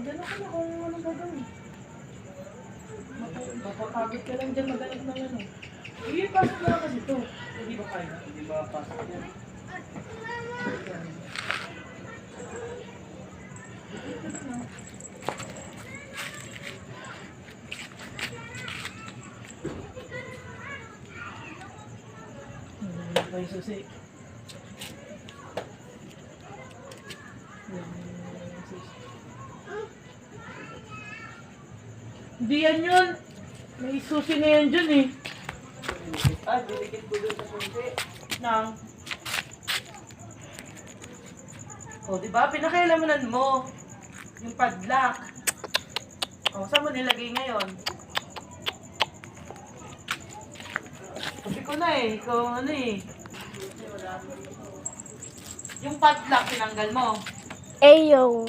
Magano ka na kung anong gagawin. Mapapagod ka lang dyan maghanap ng ano. Hindi, pasok na kasi ito. Hindi ba kaya? Hindi ba pasok yan? Hindi pa yung susi. Hindi yan yun. May susi na yan dyan eh. Dilikit ko doon sa susi. Nang. O, diba? Pinakailamunan mo. Yung padlock. O, saan mo nilagay ngayon? Sabi ko na eh. Ikaw ano eh. Yung padlock, tinanggal mo. Ayaw.